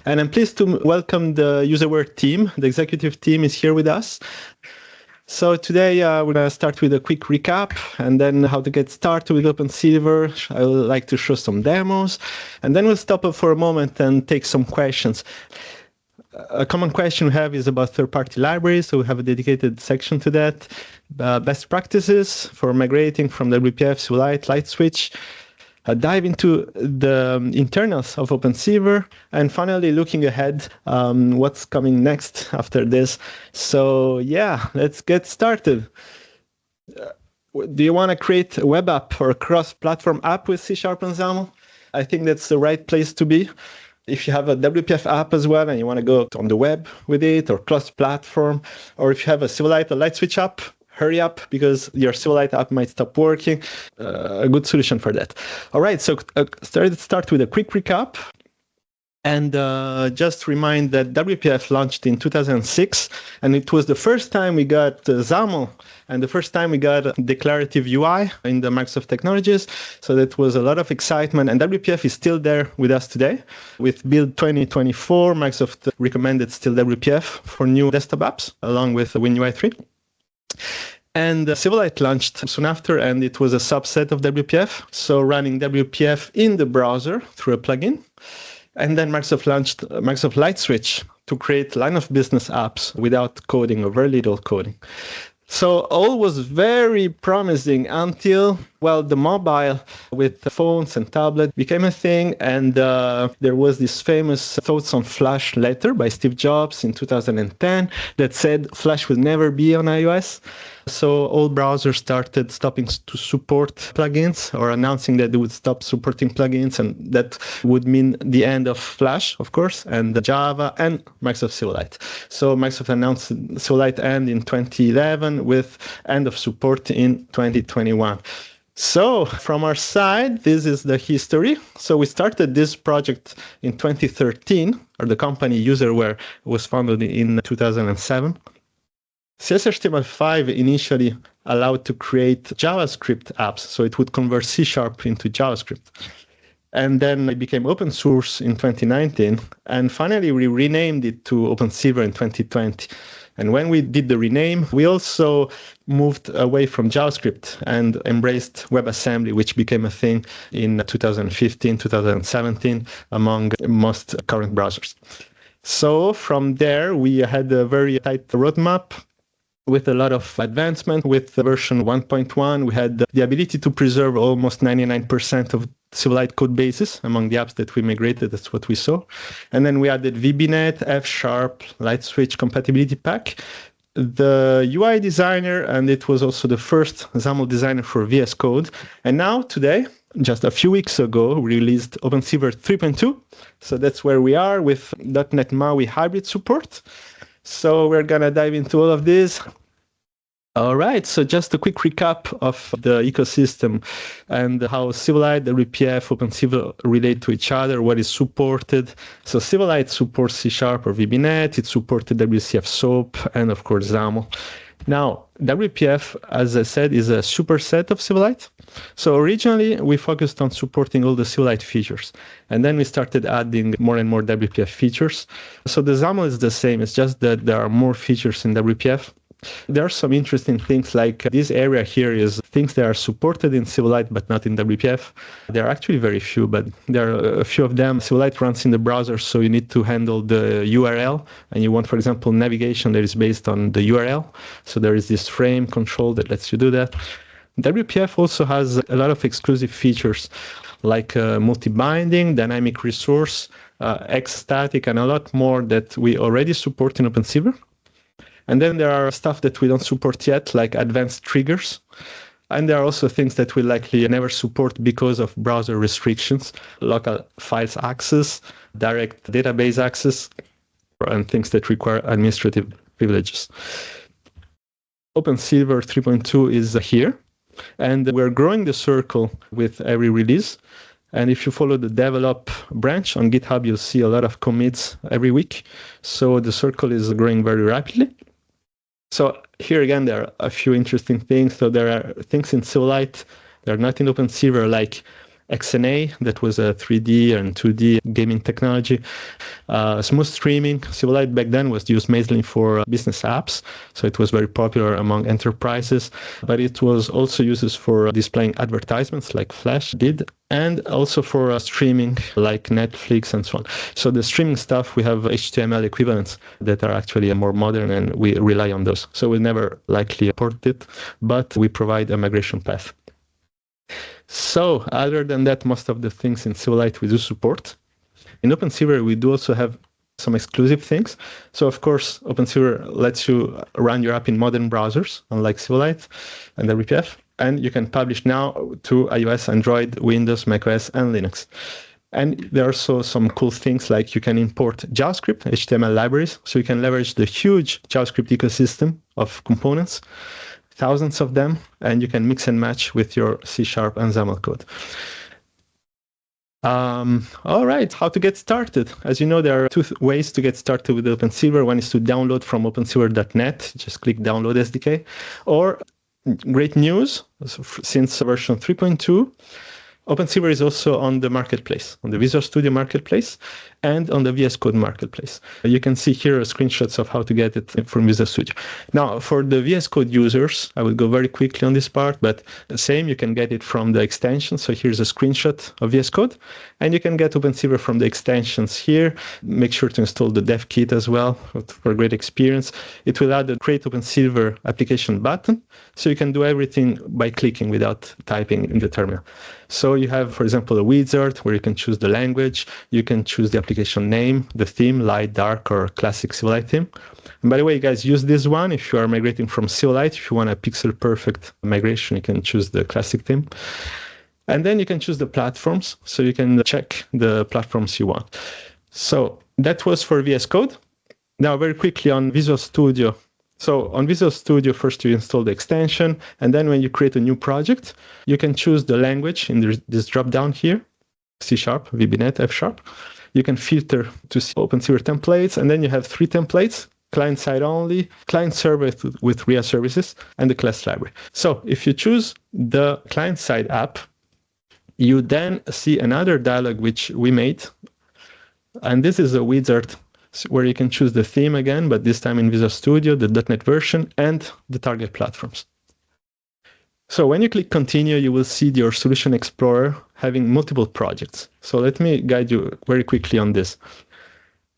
And I'm pleased to welcome the UserWare team. The executive team is here with us. So today we're going to start with a quick recap and then how to get started with OpenSilver. I would like to show some demos and then we'll stop for a moment and take some questions. A common question we have is about third-party libraries, so we have a dedicated section to that. Best practices for migrating from WPF, Silverlight, LightSwitch. Dive into the internals of OpenSilver, and finally looking ahead, what's coming next after this. So yeah, let's get started. Do you want to create a web app or a cross-platform app with C# and XAML? I think that's the right place to be. If you have a WPF app as well and you want to go on the web with it or cross-platform, or if you have a Silverlight or LightSwitch app, hurry up because your Silverlight app might stop working. A good solution for that. All right, so start with a quick recap. And just remind that WPF launched in 2006, and it was the first time we got XAML and the first time we got declarative UI in the Microsoft technologies. So that was a lot of excitement, and WPF is still there with us today. With build 2024, Microsoft recommended still WPF for new desktop apps, along with WinUI 3. And Silverlight launched soon after, and it was a subset of WPF, so running WPF in the browser through a plugin. And then Microsoft launched Microsoft LightSwitch to create line of business apps without coding or very little coding. So all was very promising until, well, the mobile with phones and tablets became a thing. And there was this famous Thoughts on Flash letter by Steve Jobs in 2010 that said Flash would never be on iOS. So all browsers started stopping to support plugins or announcing that they would stop supporting plugins, and that would mean the end of Flash, of course, and Java and Microsoft Silverlight. So Microsoft announced Silverlight end in 2011 with end of support in 2021. So from our side, this is the history. So we started this project in 2013, or the company UserWare was founded in 2007. CSHTML5 initially allowed to create JavaScript apps, so it would convert C# into JavaScript. And then it became open source in 2019, and finally we renamed it to OpenSilver in 2020. And when we did the rename, we also moved away from JavaScript and embraced WebAssembly, which became a thing in 2015, 2017 among most current browsers. So from there, we had a very tight roadmap with a lot of advancement. With version 1.1, we had the ability to preserve almost 99% of Silverlight code bases among the apps that we migrated. That's what we saw. And then we added VBNet, F#, LightSwitch compatibility pack, the UI designer, and it was also the first XAML designer for VS Code. And now, today, just a few weeks ago, we released OpenSilver 3.2. So that's where we are with .NET MAUI hybrid support. So we're going to dive into all of this. All right, so just a quick recap of the ecosystem and how Silverlight, WPF, OpenSilver relate to each other, what is supported. So Silverlight supports C# or VBNet, it supported WCF SOAP, and of course XAML. Now, WPF, as I said, is a superset of Silverlight. So originally, we focused on supporting all the Silverlight features. And then we started adding more and more WPF features. So the XAML is the same. It's just that there are more features in WPF. There are some interesting things, like this area here is things that are supported in Silverlight but not in WPF. There are actually very few, but there are a few of them. Silverlight runs in the browser, so you need to handle the URL, and you want, for example, navigation that is based on the URL. So there is this frame control that lets you do that. WPF also has a lot of exclusive features like multi-binding, dynamic resource, X-static, and a lot more that we already support in OpenSilver. And then there are stuff that we don't support yet, like advanced triggers. And there are also things that we likely never support because of browser restrictions, local files access, direct database access, and things that require administrative privileges. OpenSilver 3.2 is here, and we're growing the circle with every release. And if you follow the develop branch on GitHub, you'll see a lot of commits every week. So the circle is growing very rapidly. So here again, there are a few interesting things. So there are things in Silverlight that are not in OpenSilver, like XNA, that was a 3D and 2D gaming technology. Smooth streaming. Silverlight back then was used mainly for business apps, so it was very popular among enterprises, but it was also used for displaying advertisements like Flash did, and also for streaming like Netflix and so on. So the streaming stuff, we have HTML equivalents that are actually more modern, and we rely on those. So we never likely port it, but we provide a migration path. So other than that, most of the things in Silverlight we do support. In OpenSilver, we do also have some exclusive things. So of course, OpenSilver lets you run your app in modern browsers, unlike Silverlight and WPF. And you can publish now to iOS, Android, Windows, macOS, and Linux. And there are also some cool things like you can import JavaScript, HTML libraries. So you can leverage the huge JavaScript ecosystem of components, thousands of them, and you can mix and match with your C# and XAML code. All right, how to get started? As you know, there are two ways to get started with OpenSilver. One is to download from opensilver.net, just click download SDK, or great news, since version 3.2, OpenSilver is also on the marketplace, on the Visual Studio marketplace, and on the VS Code marketplace. You can see here screenshots of how to get it from Visual Studio. Now, for the VS Code users, I will go very quickly on this part, but the same, you can get it from the extension. So here's a screenshot of VS Code, and you can get OpenSilver from the extensions here. Make sure to install the dev kit as well for a great experience. It will add the Create OpenSilver application button, so you can do everything by clicking without typing in the terminal. So you have, for example, a wizard where you can choose the language, you can choose the application name, the theme, light, dark, or classic Silverlight theme. And by the way, guys, use this one if you are migrating from Silverlight. If you want a pixel perfect migration, you can choose the classic theme. And then you can choose the platforms, so you can check the platforms you want. So that was for VS Code. Now, very quickly on Visual Studio. So on Visual Studio, first you install the extension, and then when you create a new project, you can choose the language in this drop-down here, C#, VBNet, F#. You can filter to see OpenSilver templates, and then you have 3 templates, client-side only, client-server with RIA services, and the class library. So if you choose the client-side app, you then see another dialog which we made, and this is a wizard where you can choose the theme again, but this time in Visual Studio, the .NET version, and the target platforms. So when you click Continue, you will see your Solution Explorer having multiple projects. So let me guide you very quickly on this.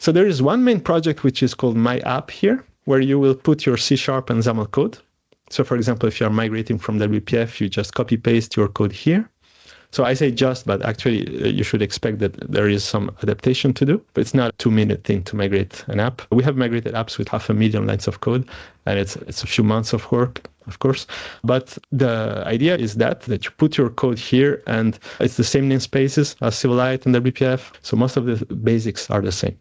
So there is one main project which is called My App here, where you will put your C# and XAML code. So for example, if you are migrating from WPF, you just copy-paste your code here. So I say just, but actually you should expect that there is some adaptation to do. But it's not a 2-minute thing to migrate an app. We have migrated apps with 500,000 lines of code, and it's a few months of work, of course. But the idea is that you put your code here, and it's the same namespaces as Silverlight and WPF. So most of the basics are the same.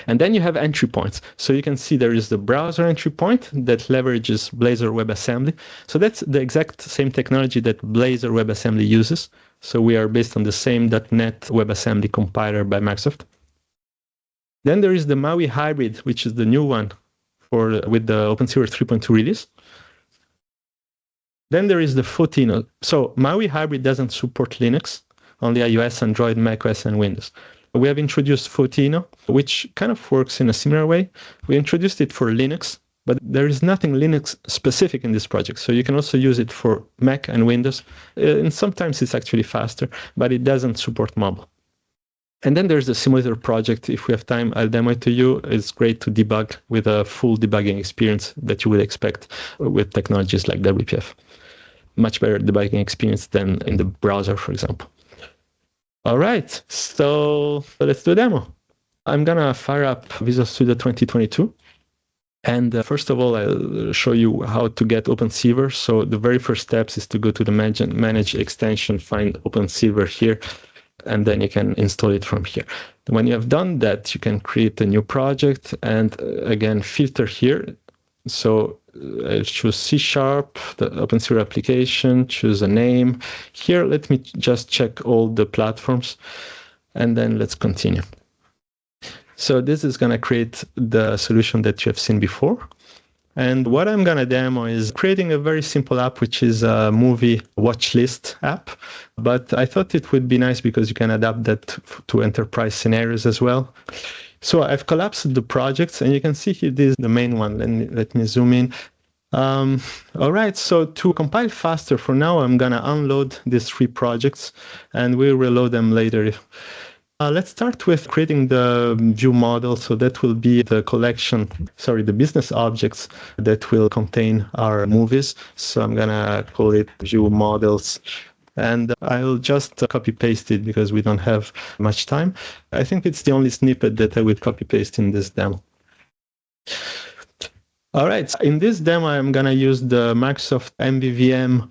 And then you have entry points. So you can see there is the browser entry point that leverages Blazor WebAssembly. So that's the exact same technology that Blazor WebAssembly uses. So we are based on the same .NET WebAssembly compiler by Microsoft. Then there is the MAUI hybrid, which is the new one with the OpenSilver 3.2 release. Then there is the Photino. So MAUI hybrid doesn't support Linux, only iOS, Android, macOS, and Windows. We have introduced Photino, which kind of works in a similar way. We introduced it for Linux, but there is nothing Linux specific in this project. So you can also use it for Mac and Windows. And sometimes it's actually faster, but it doesn't support mobile. And then there's the simulator project. If we have time, I'll demo it to you. It's great to debug with a full debugging experience that you would expect with technologies like WPF. Much better debugging experience than in the browser, for example. All right, so let's do a demo. I'm going to fire up Visual Studio 2022. And first of all, I'll show you how to get OpenSilver. So the very first steps is to go to the Manage Extension, find OpenSilver here, and then you can install it from here. When you have done that, you can create a new project and again, filter here. So choose C#, the OpenSilver application, choose a name. Here, let me just check all the platforms, and then let's continue. So this is going to create the solution that you have seen before. And what I'm going to demo is creating a very simple app, which is a movie watch list app. But I thought it would be nice because you can adapt that to enterprise scenarios as well. So I've collapsed the projects, and you can see here this is the main one. Let me zoom in. All right, so to compile faster, for now, I'm going to unload these 3 projects, and we'll reload them later. Let's start with creating the view model. So that will be the the business objects that will contain our movies. So I'm going to call it view models. And I'll just copy paste it because we don't have much time. I think it's the only snippet that I will copy paste in this demo. All right, in this demo, I'm going to use the Microsoft MVVM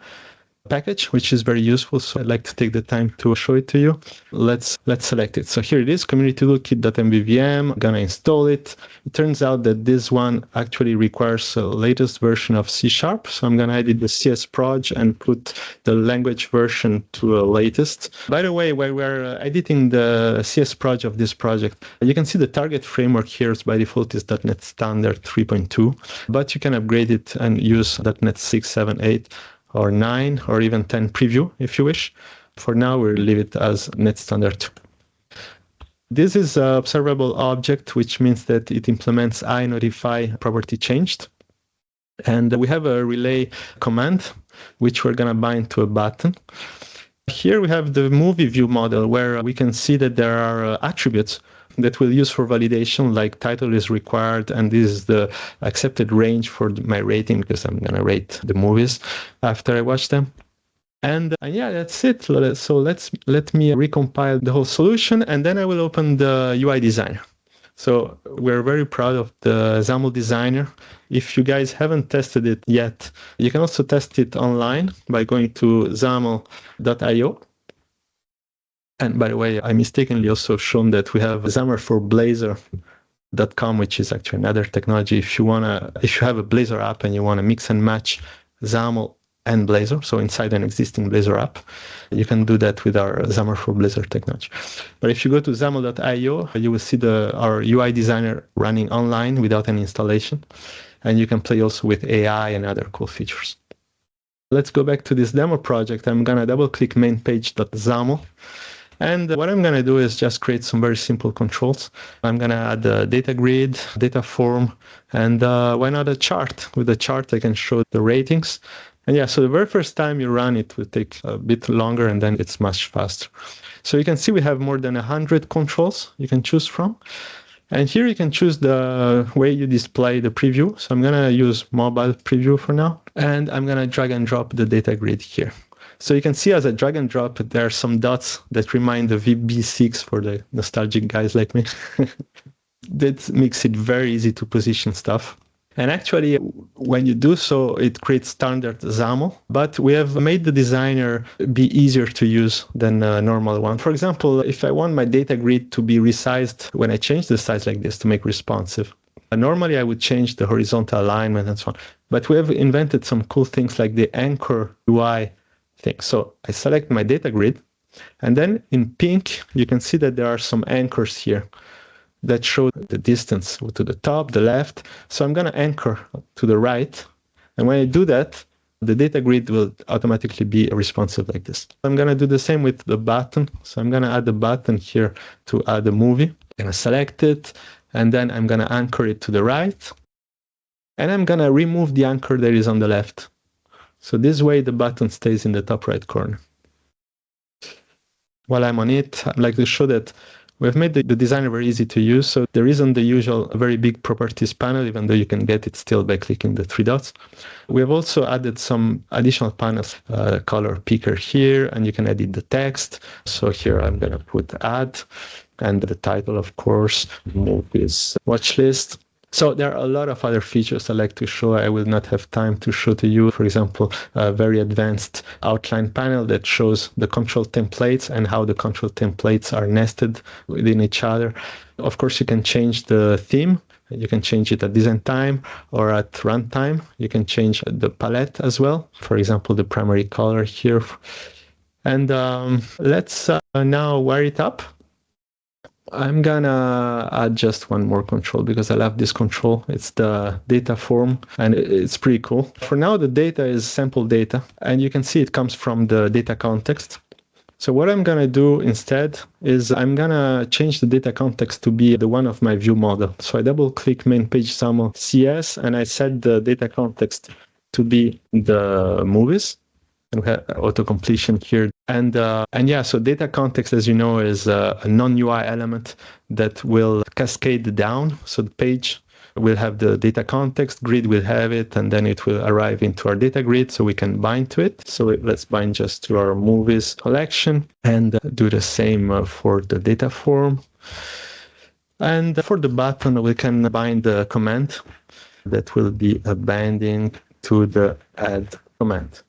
package, which is very useful. So I'd like to take the time to show it to you. Let's select it. So here it is, community toolkit.mvvm. I'm gonna install it. It turns out that this one actually requires a latest version of C#. So I'm gonna edit the CS proj and put the language version to a latest. By the way, while we're editing the CS proj of this project, you can see the target framework here is by default is .NET Standard 3.2, but you can upgrade it and use .NET 6, 7, 8, or 9, or even 10 preview if you wish. For now, we'll leave it as net standard 2. This is an observable object, which means that it implements iNotify property changed. And we have a relay command, which we're going to bind to a button. Here we have the movie view model, where we can see that there are attributes that we'll use for validation, like title is required, and this is the accepted range for my rating, because I'm going to rate the movies after I watch them. And yeah, that's it. So let me recompile the whole solution, and then I will open the UI designer. So we're very proud of the XAML designer. If you guys haven't tested it yet, you can also test it online by going to xaml.io. And by the way, I mistakenly also shown that we have XAML for Blazor.com, which is actually another technology. If you have a Blazor app and you want to mix and match XAML and Blazor, so inside an existing Blazor app, you can do that with our XAML for Blazor technology. But if you go to xaml.io, you will see our UI designer running online without any installation. And you can play also with AI and other cool features. Let's go back to this demo project. I'm going to double click main page.xaml. And what I'm going to do is just create some very simple controls. I'm going to add a data grid, data form, and why not a chart? With the chart, I can show the ratings. And yeah, so the very first time you run it will take a bit longer, and then it's much faster. So you can see we have more than 100 controls you can choose from. And here you can choose the way you display the preview. So I'm going to use mobile preview for now. And I'm going to drag and drop the data grid here. So you can see as I drag and drop, there are some dots that remind the VB6 for the nostalgic guys like me. That makes it very easy to position stuff. And actually, when you do so, it creates standard XAML, but we have made the designer be easier to use than a normal one. For example, if I want my data grid to be resized when I change the size like this to make responsive, normally I would change the horizontal alignment and so on. But we have invented some cool things like the anchor UI thing. So I select my data grid, and then in pink, you can see that there are some anchors here that show the distance to the top, the left. So I'm going to anchor to the right. And when I do that, the data grid will automatically be responsive like this. I'm going to do the same with the button. So I'm going to add the button here to add a movie. I'm going to select it, and then I'm going to anchor it to the right. And I'm going to remove the anchor that is on the left. So this way the button stays in the top right corner. While I'm on it, I'd like to show that we've made the designer very easy to use. So there isn't the usual very big properties panel, even though you can get it still by clicking the 3 dots. We have also added some additional panels, color picker here, and you can edit the text. So here I'm going to put add, and the title, of course, movies watch list. So there are a lot of other features I like to show. I will not have time to show to you. For example, a very advanced outline panel that shows the control templates and how the control templates are nested within each other. Of course, you can change the theme. You can change it at design time or at runtime. You can change the palette as well. For example, the primary color here. And let's now wire it up. I'm gonna add just one more control because I love this control. It's the data form and it's pretty cool. For now, the data is sample data and you can see it comes from the data context. So what I'm gonna do instead is I'm gonna change the data context to be the one of my view model. So I double click main page SAML CS and I set the data context to be the movies. And we have auto completion here. And yeah, so data context, as you know, is a non-UI element that will cascade down. So the page will have the data context, grid will have it, and then it will arrive into our data grid so we can bind to it. So let's bind just to our movies collection and do the same for the data form. And for the button, we can bind the command that will be a binding to the add command.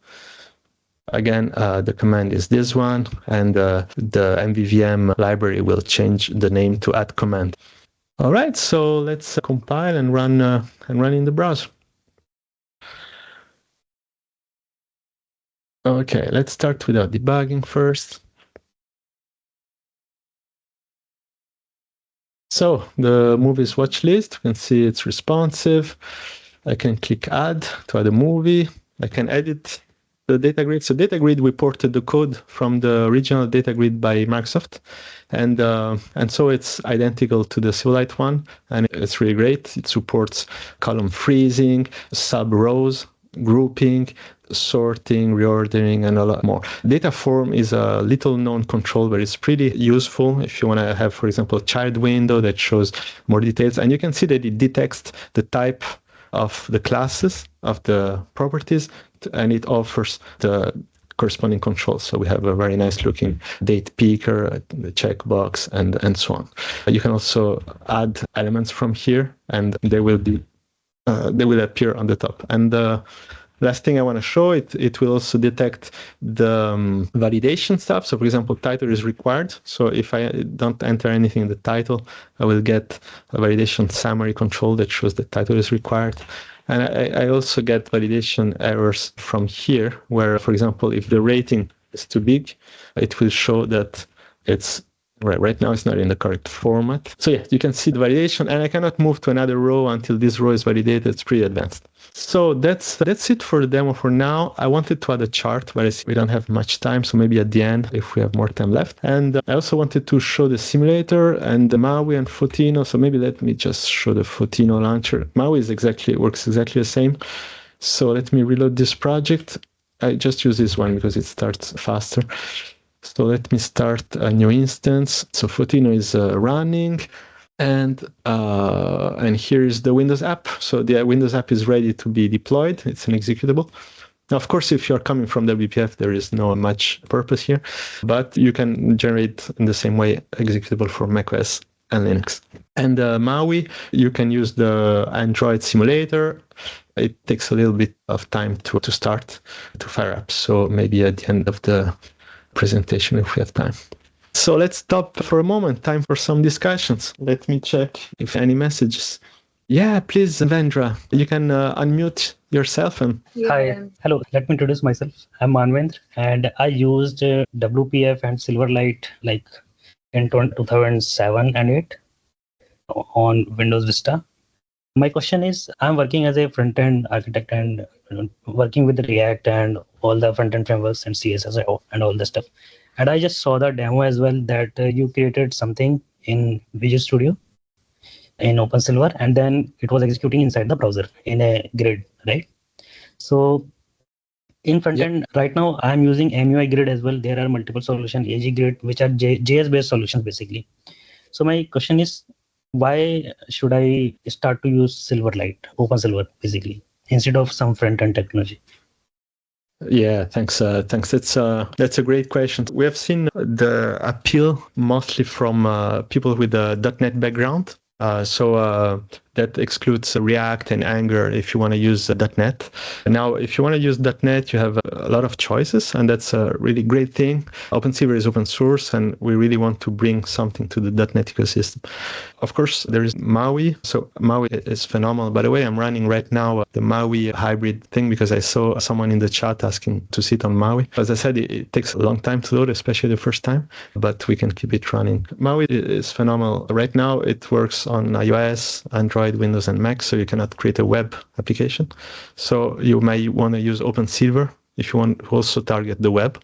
Again, the command is this one, and the MVVM library will change the name to add command. All right, so let's compile and run in the browser. Okay, let's start with our debugging first. So the movies watch list, you can see it's responsive. I can click add to add a movie. I can edit the data grid. So data grid, we ported the code from the original data grid by Microsoft. And so it's identical to the Silverlight one. And it's really great. It supports column freezing, sub rows, grouping, sorting, reordering, and a lot more. Data form is a little known control, but it's pretty useful if you want to have, for example, a child window that shows more details. And you can see that it detects the type of the classes of the properties, and it offers the corresponding controls. So we have a very nice looking date picker, the checkbox, and so on. You can also add elements from here, and they will appear on the top. And the last thing I want to show, it will also detect the validation stuff. So for example, title is required. So if I don't enter anything in the title, I will get a validation summary control that shows the title is required. And I also get validation errors from here, where, for example, if the rating is too big, it will show that it's right now it's not in the correct format. So yeah, you can see the validation, and I cannot move to another row until this row is validated. It's pretty advanced. So that's it for the demo for now. I wanted to add a chart, but I see we don't have much time, so maybe at the end if we have more time left. And I also wanted to show the simulator and the Maui and Fotino. So maybe let me just show the Fotino launcher. Maui works exactly the same. So let me reload this project. I just use this one because it starts faster. So let me start a new instance. So Fotino is running. And here is the Windows app. So the Windows app is ready to be deployed. It's an executable. Now, of course, if you're coming from WPF, there is no much purpose here, but you can generate in the same way executable for macOS and Linux. And Maui, you can use the Android simulator. It takes a little bit of time to start, to fire up. So maybe at the end of the presentation, if we have time. So let's stop for a moment. Time for some discussions. Let me check if any messages. Yeah, please, Vendra, you can unmute yourself. And Hi, hello. Let me introduce myself. I'm Manvendra, and I used WPF and Silverlight like in 2007 and 8 on Windows Vista. My question is, I'm working as a front-end architect and working with React and all the front-end frameworks and CSS and all the stuff. And I just saw the demo as well that you created something in Visual Studio in OpenSilver, and then it was executing inside the browser in a grid, right? So in front end, right now I'm using MUI grid as well. There are multiple solutions, AG grid, which are JS-based solutions basically. So my question is, why should I start to use Silverlight, OpenSilver basically, instead of some front-end technology? Yeah, thanks. That's a great question. We have seen the appeal mostly from people with a .NET background. That excludes React and Angular if you want to use .NET. Now, if you want to use .NET, you have a lot of choices, and that's a really great thing. OpenSilver is open source, and we really want to bring something to the .NET ecosystem. Of course, there is MAUI. So MAUI is phenomenal. By the way, I'm running right now the MAUI hybrid thing because I saw someone in the chat asking to sit on MAUI. As I said, it takes a long time to load, especially the first time, but we can keep it running. MAUI is phenomenal. Right now, it works on iOS, Android, Windows, and Mac, so you cannot create a web application. So you may want to use OpenSilver if you want to also target the web.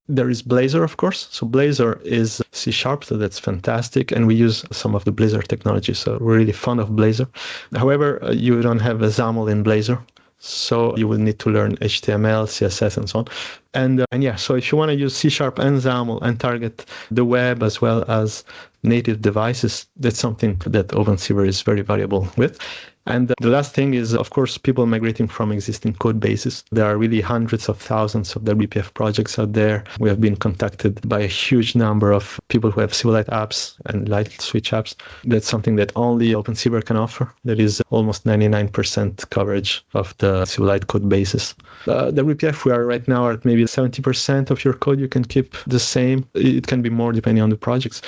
There is Blazor, of course. So Blazor is C#, so that's fantastic. And we use some of the Blazor technology, so we're really fond of Blazor. However, you don't have a XAML in Blazor, so you will need to learn HTML, CSS, and so on. And yeah, so if you want to use C# and XAML and target the web as well as native devices, that's something that OpenSilver is very valuable with. And the last thing is, of course, people migrating from existing code bases. There are really hundreds of thousands of WPF projects out there. We have been contacted by a huge number of people who have Silverlight apps and LightSwitch apps. That's something that only OpenSilver can offer. There is almost 99% coverage of the Silverlight code bases. WPF, we are right now at maybe 70% of your code. You can keep the same. It can be more depending on the projects.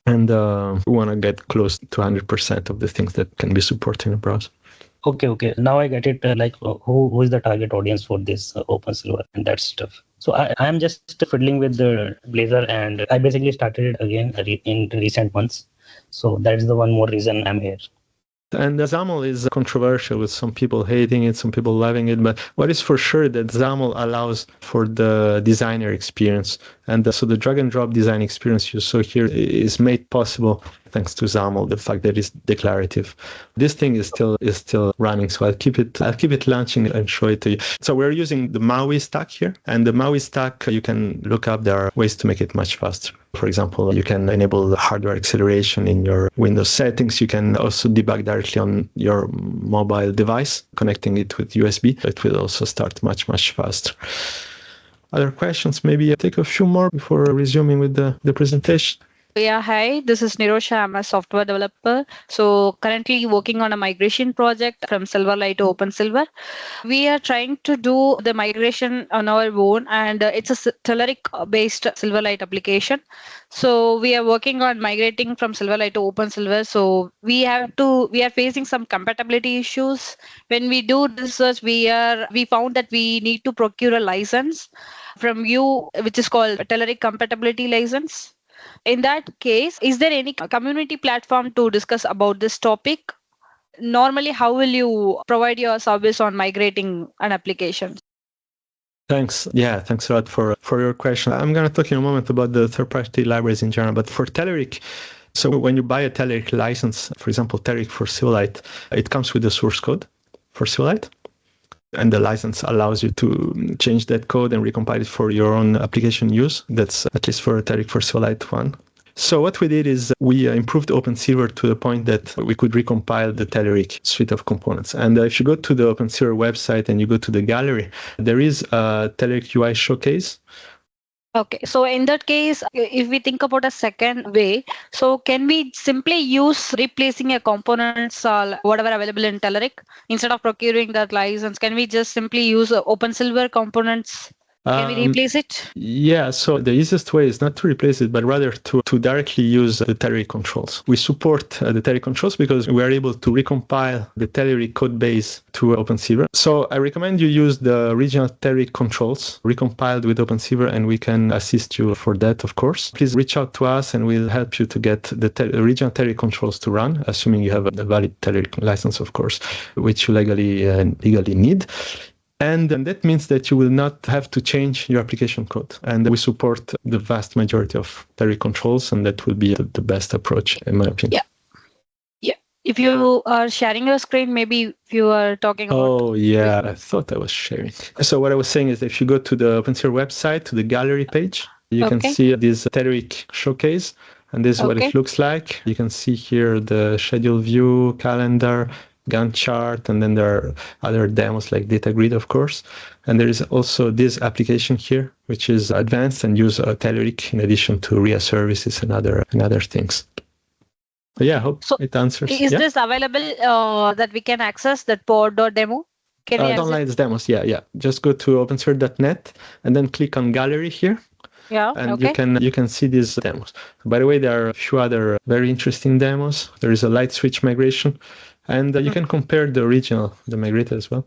And we want to get close to 100% of the things that can be supported in a browser. Okay. Now I get it. Who is the target audience for this OpenSilver and that stuff? So I am just fiddling with the Blazor, and I basically started it again in recent months. So that is the one more reason I'm here. And XAML is controversial, with some people hating it, some people loving it. But what is for sure that XAML allows for the designer experience. And so the drag and drop design experience you saw here is made possible thanks to XAML, the fact that it's declarative. This thing is still running, so I'll keep it launching and show it to you. So we're using the MAUI stack here, and the MAUI stack you can look up. There are ways to make it much faster. For example, you can enable hardware acceleration in your Windows settings. You can also debug directly on your mobile device, connecting it with USB. It will also start much faster. Other questions? Maybe I'll take a few more before resuming with the presentation. Yeah, hi, this is Nirosha. I'm a software developer. So currently working on a migration project from Silverlight to OpenSilver. We are trying to do the migration on our own, and it's a Telerik based Silverlight application. So we are working on migrating from Silverlight to OpenSilver. So we are facing some compatibility issues. When we do research, we found that we need to procure a license from you, which is called Telerik compatibility license. In that case, is there any community platform to discuss about this topic? Normally, how will you provide your service on migrating an application? Thanks. Yeah, thanks a lot for your question. I'm going to talk in a moment about the third-party libraries in general, but for Telerik, so when you buy a Telerik license, for example, Telerik for Silverlight, it comes with the source code for Silverlight. And the license allows you to change that code and recompile it for your own application use. That's at least for Telerik for Silverlight 1. So what we did is we improved OpenSilver to the point that we could recompile the Telerik suite of components. And if you go to the OpenSilver website and you go to the gallery, there is a Telerik UI showcase. Okay, so in that case, if we think about a second way, so can we simply use replacing a components or whatever available in Telerik instead of procuring that license? Can we just simply use OpenSilver components? Can we replace it? Yeah, so the easiest way is not to replace it, but rather to directly use the Telerik controls. We support the Telerik controls because we are able to recompile the Telerik code base to OpenSilver. So I recommend you use the original Telerik controls recompiled with OpenSilver, and we can assist you for that, of course. Please reach out to us and we'll help you to get the original Telerik controls to run, assuming you have a valid Telerik license, of course, which you legally need. And that means that you will not have to change your application code. And we support the vast majority of Telerik controls, and that will be the best approach, in my opinion. Yeah. If you are sharing your screen, maybe if you are talking about... Oh, yeah, I thought I was sharing. So what I was saying is that if you go to the OpenSilver website, to the gallery page, you can see this Telerik showcase. And this is what it looks like. You can see here the schedule view, calendar, Gantt chart, and then there are other demos like data grid, of course. And there is also this application here, which is advanced and use Telerik in addition to RIA services and other things. yeah, I hope So it answers. is Yeah. this available that we can access that pod.demo? Can we It's access? online demos. Yeah. Just go to opensilver.net and then click on gallery here. Yeah. And Okay. you can see these demos. By the way, there are a few other very interesting demos. There is a LightSwitch migration, and you can compare the original, the migrated as well.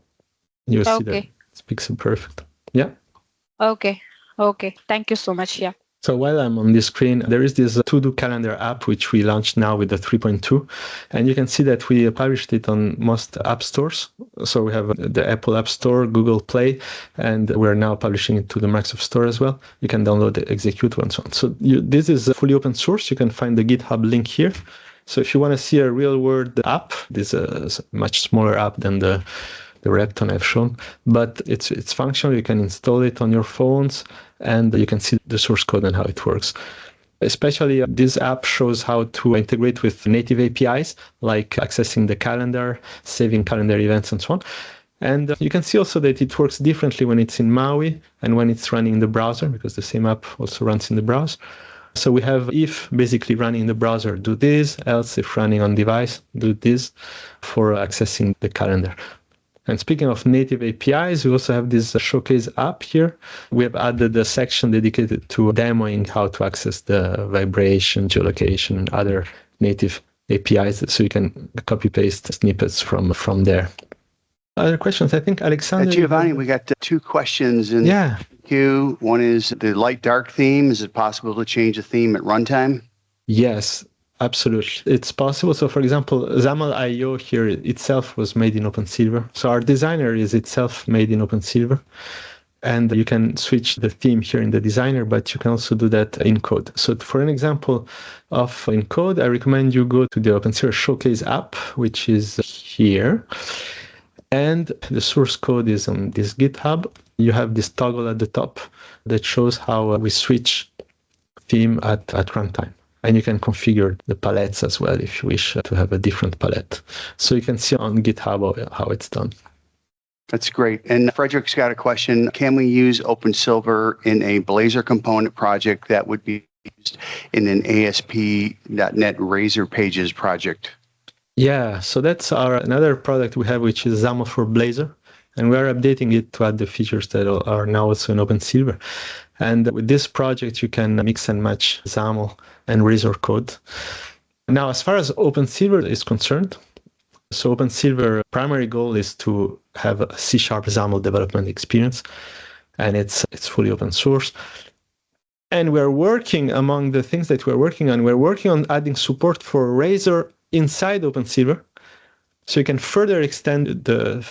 You'll see that it's pixel perfect. Yeah. Okay. Thank you so much. Yeah. So while I'm on this screen, there is this to-do calendar app, which we launched now with the 3.2. And you can see that we published it on most app stores. So we have the Apple App Store, Google Play, and we're now publishing it to the Microsoft Store as well. You can download the executable and so on. So this is fully open source. You can find the GitHub link here. So if you want to see a real world app, this is a much smaller app than the Repton I've shown, but it's functional. You can install it on your phones and you can see the source code and how it works. Especially this app shows how to integrate with native APIs, like accessing the calendar, saving calendar events and so on. And you can see also that it works differently when it's in MAUI and when it's running in the browser, because the same app also runs in the browser. So we have if basically running in the browser, do this, else if running on device, do this for accessing the calendar. And speaking of native APIs, we also have this showcase app here. We have added a section dedicated to demoing how to access the vibration, geolocation, and other native APIs, so you can copy paste snippets from there. Other questions? I think Alexander. Giovanni, we got two questions in the queue. One is the light dark theme. Is it possible to change the theme at runtime? Yes. Absolutely. It's possible. So for example, XAML.io here itself was made in OpenSilver. So our designer is itself made in OpenSilver. And you can switch the theme here in the designer, but you can also do that in code. So for an example of in code, I recommend you go to the OpenSilver Showcase app, which is here. And the source code is on this GitHub. You have this toggle at the top that shows how we switch theme at runtime. And you can configure the palettes as well if you wish to have a different palette. So you can see on GitHub how it's done. That's great. And Frederick's got a question. Can we use OpenSilver in a Blazor component project that would be used in an ASP.NET Razor Pages project? Yeah, so that's another product we have, which is XAML for Blazor. And we are updating it to add the features that are now also in OpenSilver. And with this project, you can mix and match XAML and Razor code. Now, as far as OpenSilver is concerned, so OpenSilver primary goal is to have a C# XAML development experience, and it's fully open source. And we're working, among the things that we're working on adding support for Razor inside OpenSilver. So you can further extend the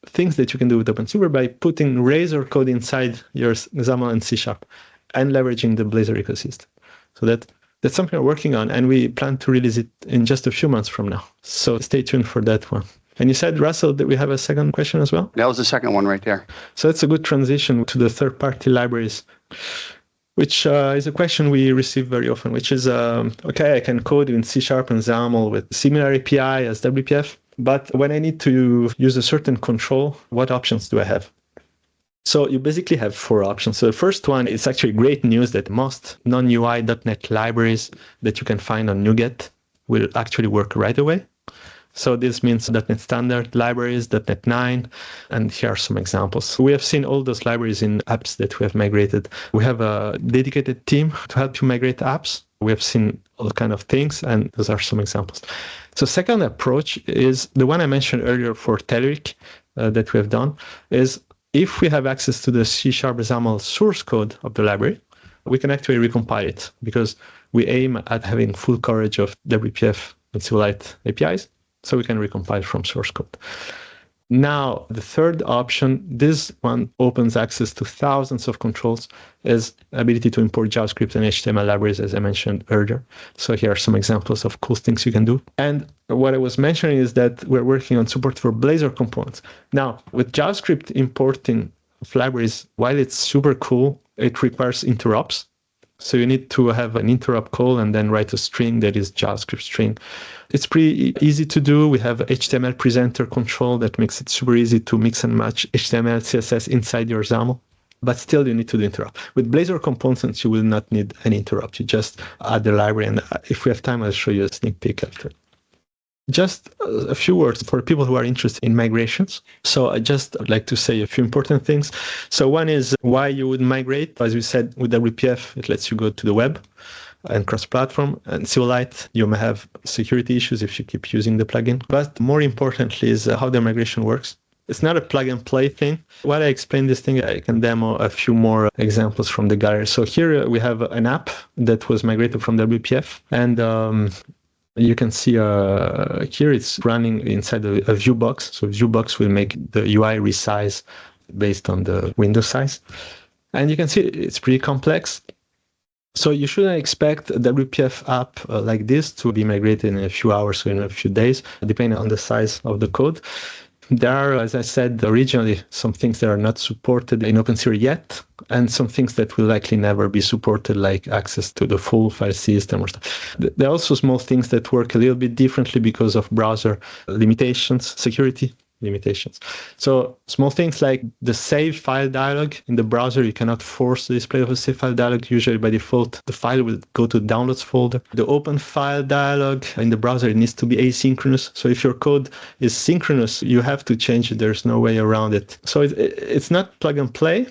things that you can do with OpenSilver by putting Razor code inside your XAML and C# and leveraging the Blazor ecosystem. So that's something we're working on, and we plan to release it in just a few months from now. So stay tuned for that one. And you said, Russell, that we have a second question as well? That was the second one right there. So that's a good transition to the third-party libraries, which is a question we receive very often, which is, okay, I can code in C# and XAML with similar API as WPF, but when I need to use a certain control, what options do I have? So you basically have four options. So the first one is actually great news that most non-UI.NET libraries that you can find on NuGet will actually work right away. So this means .NET Standard libraries, .NET 9, and here are some examples. We have seen all those libraries in apps that we have migrated. We have a dedicated team to help you migrate apps. We have seen all kind of things, and those are some examples. So second approach is the one I mentioned earlier for Telerik that we have done, is if we have access to the C# XAML source code of the library, we can actually recompile it because we aim at having full coverage of WPF and Silverlight APIs. So we can recompile from source code. Now, the third option, this one opens access to thousands of controls, is ability to import JavaScript and HTML libraries, as I mentioned earlier. So here are some examples of cool things you can do. And what I was mentioning is that we're working on support for Blazor Components. Now, with JavaScript importing of libraries, while it's super cool, it requires interrupts. So you need to have an interrupt call and then write a string that is JavaScript string. It's pretty easy to do. We have HTML presenter control that makes it super easy to mix and match HTML, CSS inside your XAML. but still you need to do interrupt. With Blazor Components, you will not need any interrupt. You just add the library, and if we have time, I'll show you a sneak peek after. Just a few words for people who are interested in migrations. So I just like to say a few important things. So one is why you would migrate. As we said, with WPF, it lets you go to the web and cross-platform. And Silverlight, you may have security issues if you keep using the plugin. But more importantly is how the migration works. It's not a plug-and-play thing. While I explain this thing, I can demo a few more examples from the gallery. So here we have an app that was migrated from WPF. And you can see here it's running inside a view box. So view box will make the UI resize based on the window size. And you can see it's pretty complex. So you shouldn't expect a WPF app like this to be migrated in a few hours or in a few days, depending on the size of the code. There are, as I said originally, some things that are not supported in OpenSilver yet, and some things that will likely never be supported, like access to the full file system or stuff. There are also small things that work a little bit differently because of browser limitations, security limitations. So small things like the save file dialog in the browser, you cannot force the display of a save file dialog. Usually by default, the file will go to the downloads folder. The open file dialog in the browser, it needs to be asynchronous. So if your code is synchronous, you have to change it. There's no way around it. So it's not plug and play.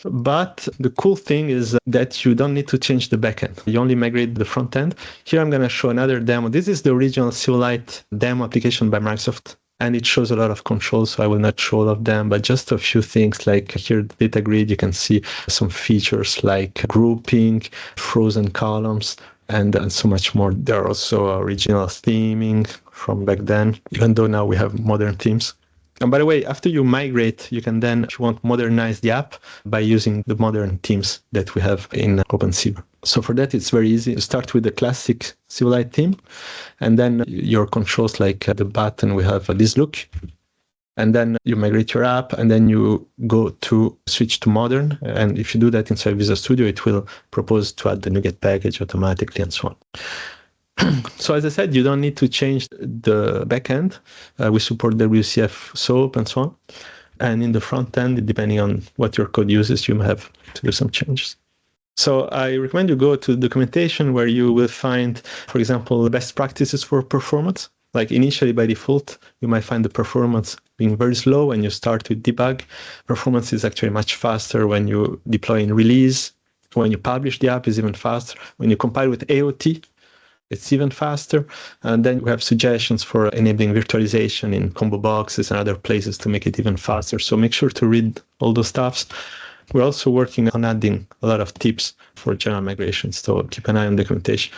But the cool thing is that you don't need to change the backend. You only migrate the front end. Here I'm going to show another demo. This is the original Silverlight demo application by Microsoft. And it shows a lot of controls, so I will not show all of them, but just a few things like here, the data grid, you can see some features like grouping, frozen columns, and so much more. There are also original theming from back then, even though now we have modern themes. And by the way, after you migrate, you can then, if you want, modernize the app by using the modern themes that we have in OpenSilver. So for that, it's very easy. You start with the classic Silverlight theme, and then your controls like the button, we have this look. And then you migrate your app, and then you go to switch to modern. And if you do that inside Visual Studio, it will propose to add the NuGet package automatically and so on. So as I said, you don't need to change the backend. We support WCF, SOAP, and so on. And in the front end, depending on what your code uses, you may have to do some changes. So I recommend you go to documentation where you will find, for example, the best practices for performance. Like initially by default, you might find the performance being very slow when you start to debug. Performance is actually much faster when you deploy in release. When you publish the app, is even faster. When you compile with AOT, it's even faster. And then we have suggestions for enabling virtualization in combo boxes and other places to make it even faster. So make sure to read all those stuffs. We're also working on adding a lot of tips for general migrations. So keep an eye on documentation.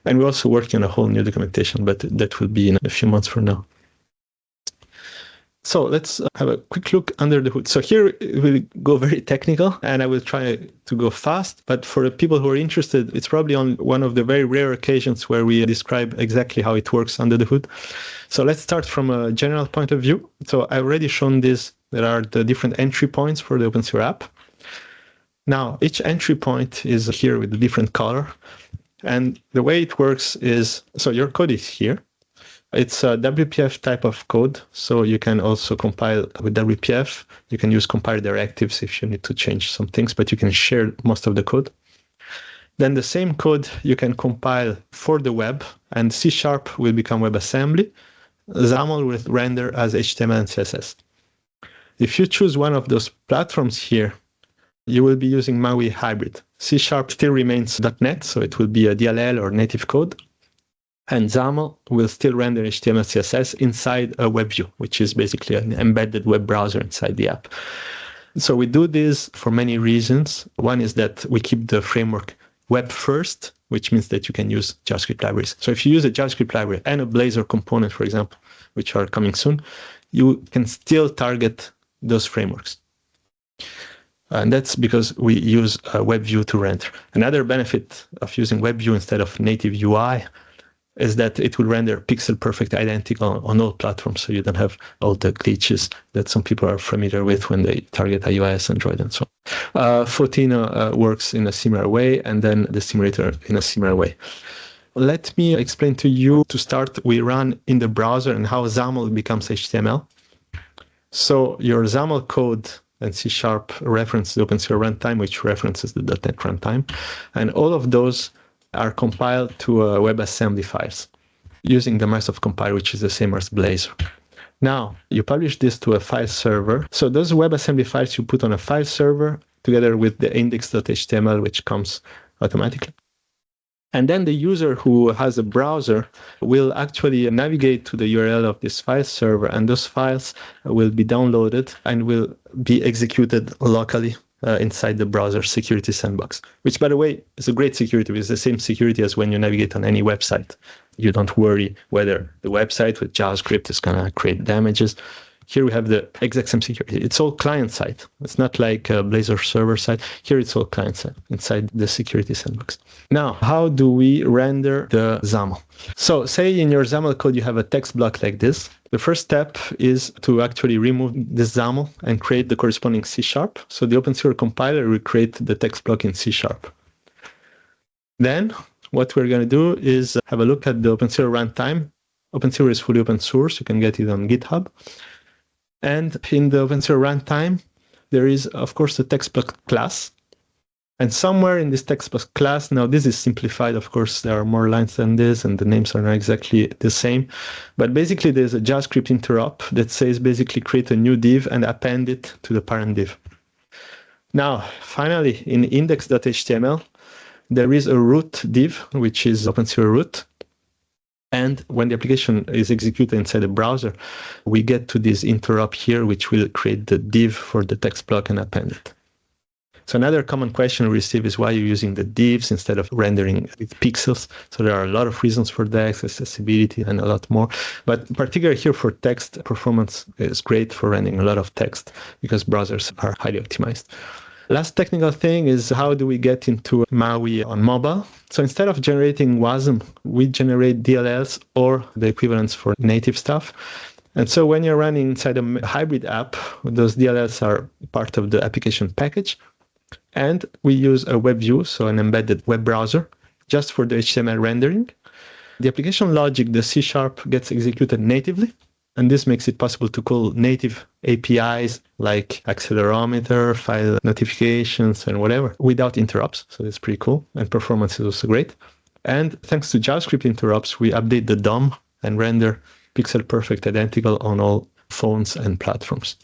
And we're also working on a whole new documentation, but that will be in a few months from now. So let's have a quick look under the hood. So here we'll go very technical, and I will try to go fast. But for the people who are interested, it's probably on one of the very rare occasions where we describe exactly how it works under the hood. So let's start from a general point of view. So I've already shown this. There are the different entry points for the OpenSilver app. Now, each entry point is here with a different color. And the way it works is, so your code is here. It's a WPF type of code, so you can also compile with WPF. You can use compile directives if you need to change some things, but you can share most of the code. Then the same code you can compile for the web, and C# will become WebAssembly. XAML will render as HTML and CSS. If you choose one of those platforms here, you will be using MAUI hybrid. C# still remains .NET, so it will be a DLL or native code. And XAML will still render HTML, CSS inside a web view, which is basically an embedded web browser inside the app. So we do this for many reasons. One is that we keep the framework web first, which means that you can use JavaScript libraries. So if you use a JavaScript library and a Blazor component, for example, which are coming soon, you can still target those frameworks. And that's because we use a web view to render. Another benefit of using web view instead of native UI is that it will render pixel perfect identical on all platforms, so you don't have all the glitches that some people are familiar with when they target iOS, Android, and so on. Photino works in a similar way, and then the simulator in a similar way. Let me explain to you. To start, we run in the browser and how XAML becomes HTML. So your XAML code and C# reference the OpenSilver runtime, which references the .NET runtime. And all of those are compiled to WebAssembly files using the Microsoft compiler, which is the same as Blazor. Now, you publish this to a file server. So those WebAssembly files you put on a file server together with the index.html, which comes automatically. And then the user who has a browser will actually navigate to the URL of this file server, and those files will be downloaded and will be executed locally inside the browser security sandbox, which, by the way, is a great security. It's the same security as when you navigate on any website. You don't worry whether the website with JavaScript is going to create damages. Here we have the exact same security. It's all client-side. It's not like a Blazor server-side. Here it's all client-side inside the security sandbox. Now, how do we render the XAML? So say in your XAML code you have a text block like this. The first step is to actually remove this XAML and create the corresponding C#. So the OpenSilver compiler will create the text block in C#. Then what we're going to do is have a look at the OpenSilver runtime. OpenSilver is fully open source. You can get it on GitHub. And in the OpenSilver runtime, there is, of course, the text block class. And somewhere in this text block class, now this is simplified, of course, there are more lines than this, and the names are not exactly the same. But basically, there's a JavaScript interop that says basically create a new div and append it to the parent div. Now, finally, in index.html, there is a root div, which is OpenSilver root. And when the application is executed inside the browser, we get to this interop here, which will create the div for the text block and append it. So another common question we receive is why you're using the divs instead of rendering with pixels. So there are a lot of reasons for that, accessibility and a lot more. But particularly here for text, performance is great for rendering a lot of text because browsers are highly optimized. Last technical thing is how do we get into MAUI on mobile? So instead of generating WASM, we generate DLLs or the equivalents for native stuff. And so when you're running inside a hybrid app, those DLLs are part of the application package. And we use a web view, so an embedded web browser, just for the HTML rendering. The application logic, the C# gets executed natively. And this makes it possible to call native APIs like accelerometer, file notifications, and whatever without interrupts. So that's pretty cool. And performance is also great. And thanks to JavaScript interrupts, we update the DOM and render pixel perfect identical on all phones and platforms.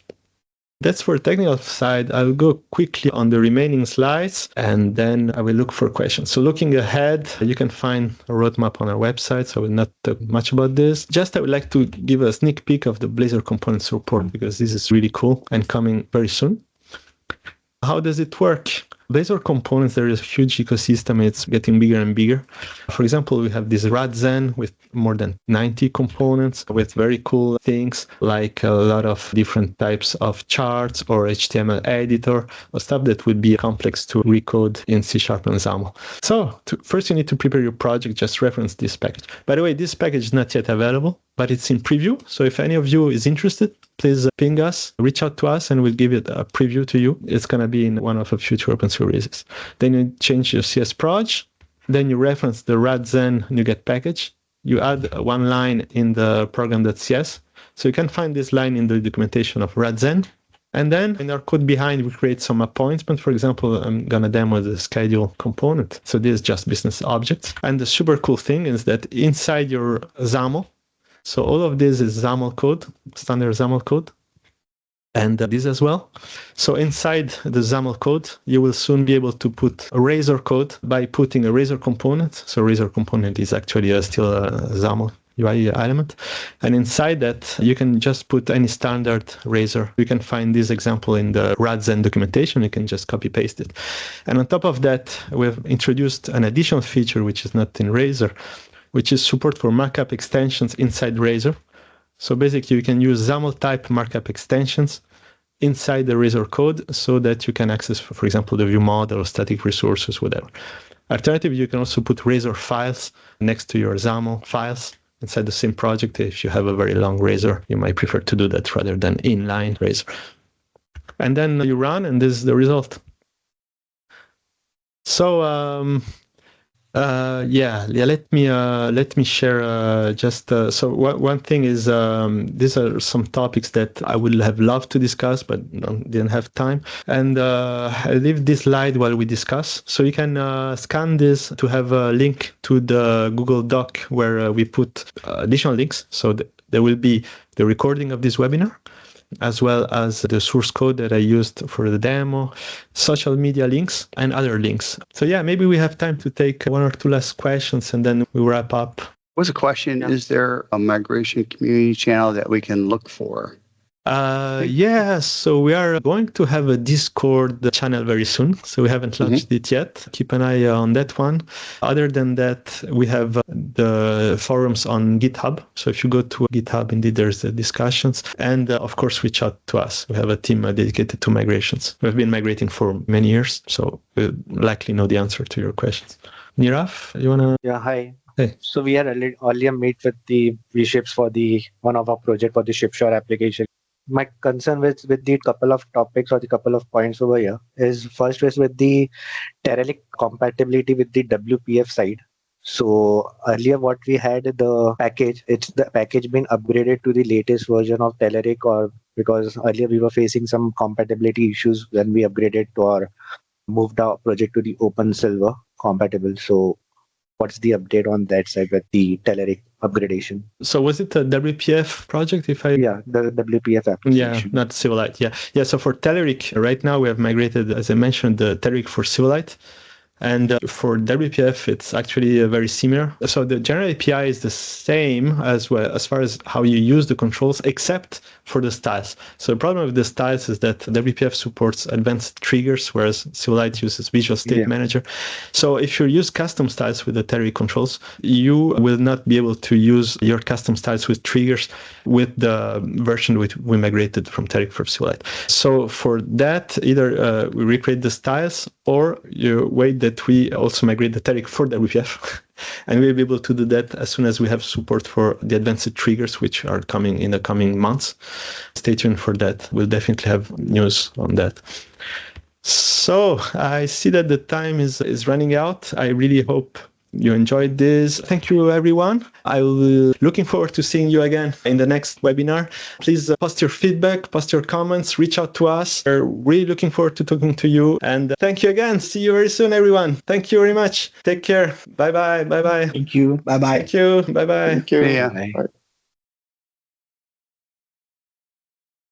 That's for the technical side. I'll go quickly on the remaining slides and then I will look for questions. So looking ahead, you can find a roadmap on our website, so I will not talk much about this. Just I would like to give a sneak peek of the Blazor Components report because this is really cool and coming very soon. How does it work? Blazor Components, there is a huge ecosystem. It's getting bigger and bigger. For example, we have this Radzen with more than 90 components with very cool things like a lot of different types of charts or HTML editor or stuff that would be complex to recode in C# and XAML. So first you need to prepare your project, just reference this package. By the way, this package is not yet available, but it's in preview. So if any of you is interested, please ping us, reach out to us, and we'll give it a preview to you. It's going to be in one of the future OpenSilver releases. Then you change your CS proj, then you reference the Radzen NuGet package. You add one line in the program.cs. So you can find this line in the documentation of Radzen. And then in our code behind, we create some appointment. For example, I'm going to demo the schedule component. So this is just business objects. And the super cool thing is that inside your XAML, so all of this is XAML code, standard XAML code, and this as well. So inside the XAML code, you will soon be able to put a Razor code by putting a Razor component. So Razor component is actually still a XAML UI element. And inside that, you can just put any standard Razor. You can find this example in the Radzen documentation. You can just copy paste it. And on top of that, we've introduced an additional feature, which is not in Razor, which is support for markup extensions inside Razor. So basically, you can use XAML type markup extensions inside the Razor code so that you can access, for example, the view model or static resources, whatever. Alternatively, you can also put Razor files next to your XAML files inside the same project. If you have a very long Razor, you might prefer to do that rather than inline Razor. And then you run, and this is the result. So Let me share so one thing is these are some topics that I would have loved to discuss but didn't have time, and I leave this slide while we discuss, so you can scan this to have a link to the Google Doc where we put additional links, so there will be the recording of this webinar as well as the source code that I used for the demo, social media links, and other links. So yeah, maybe we have time to take one or two last questions and then we wrap up. What's a question? Is there a migration community channel that we can look for? Yes, so we are going to have a Discord channel very soon. So we haven't launched it yet. Keep an eye on that one. Other than that, we have the forums on GitHub. So if you go to GitHub, indeed, there's the discussions. And of course, reach out to us. We have a team dedicated to migrations. We've been migrating for many years, so we'll likely know the answer to your questions. Nirav, you want to? Yeah, hi. Hey. So we had earlier meet with the V-Ships for one of our project for the ShipShare application. My concern with the couple of topics or the couple of points over here is first is with the Telerik compatibility with the WPF side. So earlier what we had the package been upgraded to the latest version of Telerik, or because earlier we were facing some compatibility issues when we upgraded to or moved our project to the OpenSilver compatible. So what's the update on that side with the Telerik upgradation? So was it a WPF project? The WPF application. Yeah, not Silverlight. Yeah. So for Telerik, right now we have migrated, as I mentioned, the Telerik for Silverlight. And for WPF, it's actually very similar. So the general API is the same as well as far as how you use the controls, except for the styles. So the problem with the styles is that WPF supports advanced triggers, whereas Silverlight uses Visual State Manager. So if you use custom styles with the Telerik controls, you will not be able to use your custom styles with triggers with the version which we migrated from Telerik for Silverlight. So for that, either we recreate the styles or you wait that we also migrate the Telerik for WPF. And we'll be able to do that as soon as we have support for the advanced triggers, which are coming in the coming months. Stay tuned for that. We'll definitely have news on that. So I see that the time is running out. I really hope you enjoyed this. Thank you, everyone. I will looking forward to seeing you again in the next webinar. Please post your feedback, post your comments, reach out to us. We're really looking forward to talking to you. And thank you again. See you very soon, everyone. Thank you very much. Take care. Bye-bye. Bye-bye. Thank you. Bye-bye. Thank you. Bye-bye. Thank you. Yeah. Bye.